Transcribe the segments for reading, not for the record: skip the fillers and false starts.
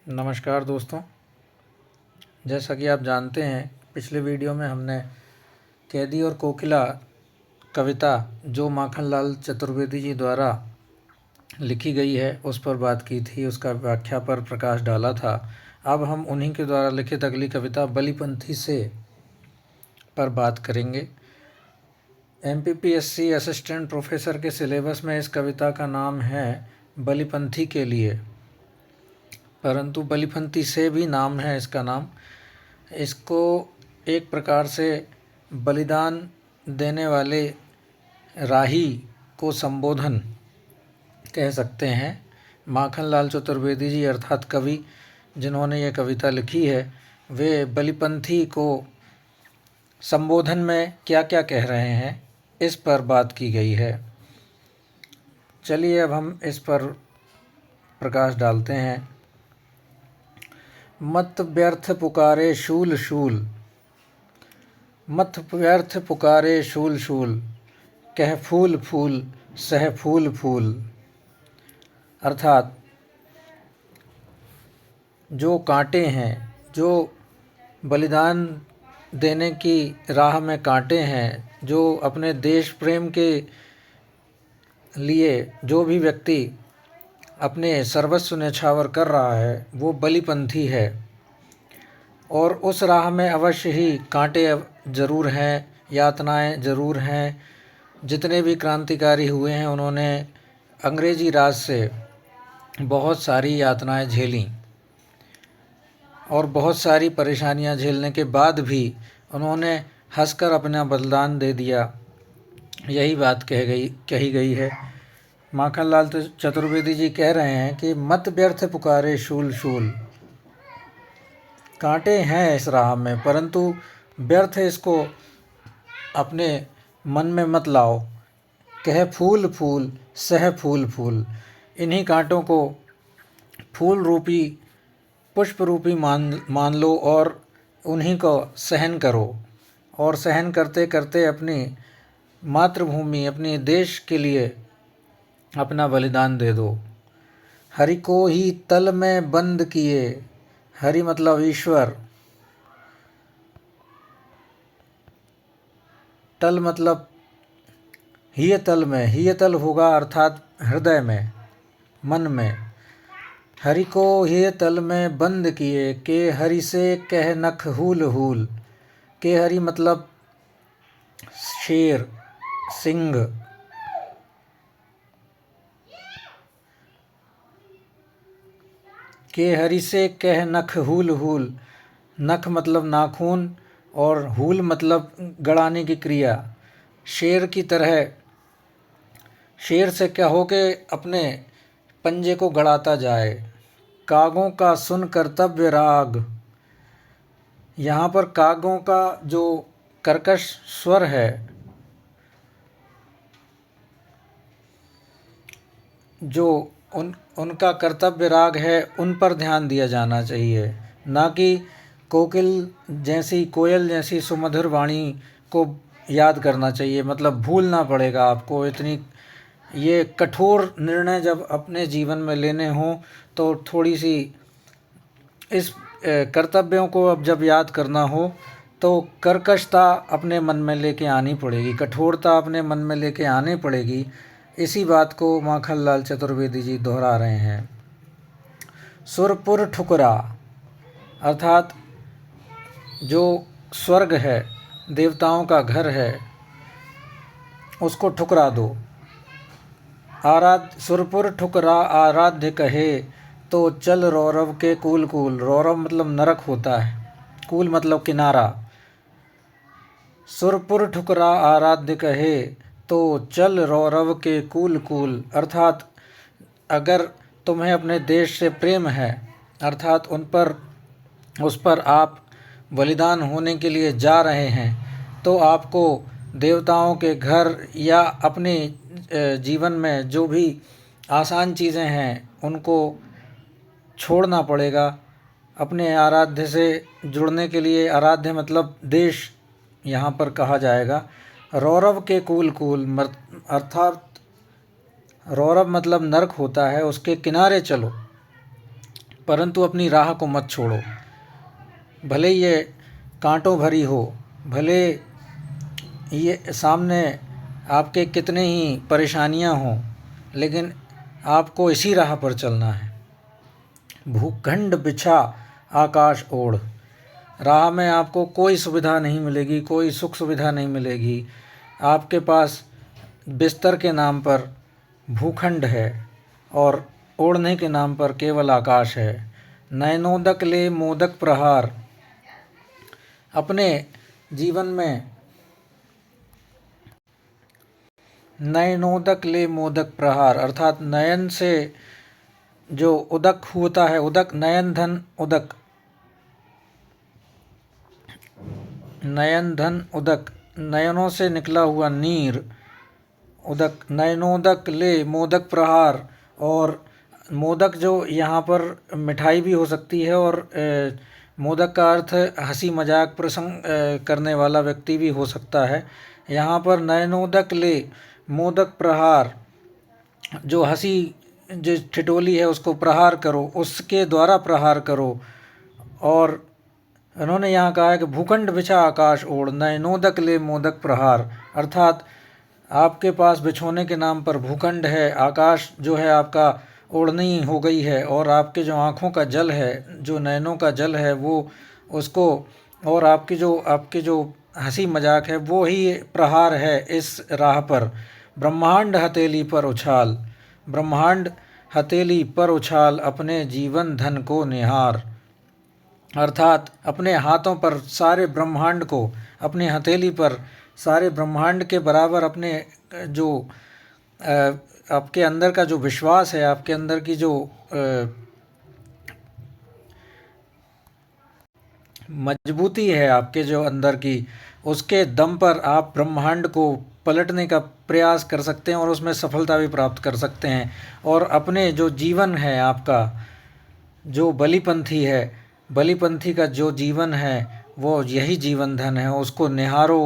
नमस्कार दोस्तों। जैसा कि आप जानते हैं, पिछले वीडियो में हमने कैदी और कोकिला कविता जो माखनलाल चतुर्वेदी जी द्वारा लिखी गई है उस पर बात की थी, उसका व्याख्या पर प्रकाश डाला था। अब हम उन्हीं के द्वारा लिखित अगली कविता बलिपंथी से पर बात करेंगे। MPPSC असिस्टेंट प्रोफेसर के सिलेबस में इस कविता का नाम है बलिपंथी के लिए, परंतु बलिपंथी से भी नाम है इसका नाम। इसको एक प्रकार से बलिदान देने वाले राही को संबोधन कह सकते हैं। माखनलाल चतुर्वेदी जी अर्थात कवि जिन्होंने ये कविता लिखी है, वे बलिपंथी को संबोधन में क्या क्या कह रहे हैं इस पर बात की गई है। चलिए अब हम इस पर प्रकाश डालते हैं। मत व्यर्थ पुकारे शूल शूल, मत व्यर्थ पुकारे शूल शूल, कह फूल फूल सह फूल फूल। अर्थात जो कांटे हैं, जो बलिदान देने की राह में कांटे हैं, जो अपने देश प्रेम के लिए जो भी व्यक्ति अपने सर्वस्व न्यौछावर कर रहा है वो बलिपंथी है। और उस राह में अवश्य ही कांटे ज़रूर हैं, यातनाएं ज़रूर हैं। जितने भी क्रांतिकारी हुए हैं उन्होंने अंग्रेज़ी राज से बहुत सारी यातनाएं झेलीं और बहुत सारी परेशानियां झेलने के बाद भी उन्होंने हंसकर अपना बलिदान दे दिया। यही बात कही गई है। माखनलाल चतुर्वेदी जी कह रहे हैं कि मत व्यर्थ पुकारे शूल शूल, कांटे हैं इस राह में परंतु व्यर्थ इसको अपने मन में मत लाओ। कह फूल फूल सह फूल फूल, इन्हीं कांटों को फूल रूपी पुष्प रूपी मान लो और उन्हीं को सहन करो। और सहन करते करते अपनी मातृभूमि, अपने देश के लिए अपना बलिदान दे दो। हरि को ही तल में बंद किए, हरि मतलब ईश्वर, तल मतलब हिय तल में, हिय तल होगा अर्थात हृदय में, मन में। हरि को हिय तल में बंद किए, के हरि से कह नख हूल हूल। के हरि मतलब शेर, सिंह। के हरि से कह नख हूल हूल, नख मतलब नाखून और हूल मतलब गड़ाने की क्रिया। शेर की तरह शेर से कहो कि अपने पंजे को गड़ाता जाए। कागों का सुन कर्तव्य राग, यहाँ पर कागों का जो कर्कश स्वर है, जो उनका कर्तव्य राग है, उन पर ध्यान दिया जाना चाहिए, ना कि कोयल जैसी सुमधुर वाणी को याद करना चाहिए। मतलब भूलना पड़ेगा आपको। इतनी ये कठोर निर्णय जब अपने जीवन में लेने हों तो थोड़ी सी इस कर्तव्यों को अब जब याद करना हो तो कर्कशता अपने मन में लेके आनी पड़ेगी, कठोरता अपने मन में लेके आनी पड़ेगी। इसी बात को माखनलाल चतुर्वेदी जी दोहरा रहे हैं। सुरपुर ठुकरा अर्थात जो स्वर्ग है, देवताओं का घर है, उसको ठुकरा दो। सुरपुर ठुकरा आराध्य कहे, तो चल रौरव के कूल कूल। रौरव मतलब नरक होता है, कूल मतलब किनारा। सुरपुर ठुकरा आराध्य कहे, तो चल रौरव के कूल कूल। अर्थात अगर तुम्हें अपने देश से प्रेम है, अर्थात उस पर आप बलिदान होने के लिए जा रहे हैं, तो आपको देवताओं के घर या अपने जीवन में जो भी आसान चीज़ें हैं उनको छोड़ना पड़ेगा अपने आराध्य से जुड़ने के लिए। आराध्य मतलब देश यहाँ पर कहा जाएगा। रौरव के कूल कूल अर्थात रौरव मतलब नरक होता है, उसके किनारे चलो। परंतु अपनी राह को मत छोड़ो। भले ये कांटों भरी हो, भले ये सामने आपके कितने ही परेशानियां हों, लेकिन आपको इसी राह पर चलना है। भूखंड बिछा आकाश ओढ़। राह में आपको कोई सुविधा नहीं मिलेगी, कोई सुख सुविधा नहीं मिलेगी। आपके पास बिस्तर के नाम पर भूखंड है और ओढ़ने के नाम पर केवल आकाश है। नयनोदक ले मोदक प्रहार। अपने जीवन में नयनोदक ले मोदक प्रहार अर्थात नयन से जो उदक होता है, उदक नयन धन उदक, नयन धन उदक, नयनों से निकला हुआ नीर उदक। नयनोदक ले मोदक प्रहार। और मोदक जो यहाँ पर मिठाई भी हो सकती है, और मोदक का अर्थ हंसी मजाक प्रसंग करने वाला व्यक्ति भी हो सकता है। यहाँ पर नयनोदक ले मोदक प्रहार, जो हंसी जो ठिठोली है उसको प्रहार करो, उसके द्वारा प्रहार करो। और उन्होंने यहाँ कहा है कि भूखंड बिछा आकाश ओढ़, नयनोदक ले मोदक प्रहार, अर्थात आपके पास बिछोने के नाम पर भूखंड है, आकाश जो है आपका ओढ़नी हो गई है, और आपके जो आँखों का जल है, जो नयनों का जल है, वो उसको, और आपकी जो हंसी मजाक है वो ही प्रहार है इस राह पर। ब्रह्मांड हथेली पर उछाल। ब्रह्मांड हथेली पर उछाल, अपने जीवन धन को निहार, अर्थात अपने हाथों पर सारे ब्रह्मांड को, अपने हथेली पर सारे ब्रह्मांड के बराबर अपने जो आपके अंदर का जो विश्वास है, आपके अंदर की जो मजबूती है आपके जो अंदर की, उसके दम पर आप ब्रह्मांड को पलटने का प्रयास कर सकते हैं और उसमें सफलता भी प्राप्त कर सकते हैं। और अपने जो जीवन है आपका, जो बलिपंथी है, बलिपंथी का जो जीवन है वो यही जीवन धन है। उसको निहारो,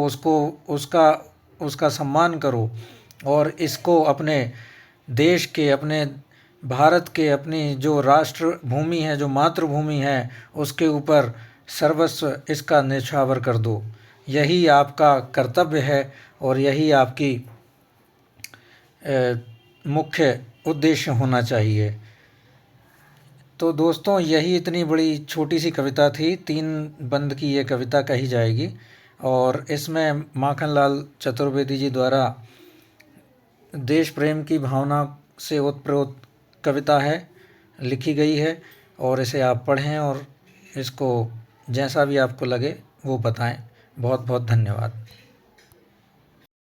उसका सम्मान करो, और इसको अपने देश के, अपने भारत के, अपनी जो राष्ट्र भूमि है, जो मातृभूमि है, उसके ऊपर सर्वस्व इसका न्यौछावर कर दो। यही आपका कर्तव्य है और यही आपकी मुख्य उद्देश्य होना चाहिए। तो दोस्तों, यही इतनी बड़ी छोटी सी कविता थी, 3 बंद की ये कविता कही जाएगी, और इसमें माखनलाल चतुर्वेदी जी द्वारा देश प्रेम की भावना से ओतप्रोत कविता है, लिखी गई है। और इसे आप पढ़ें और इसको जैसा भी आपको लगे वो बताएं। बहुत बहुत धन्यवाद।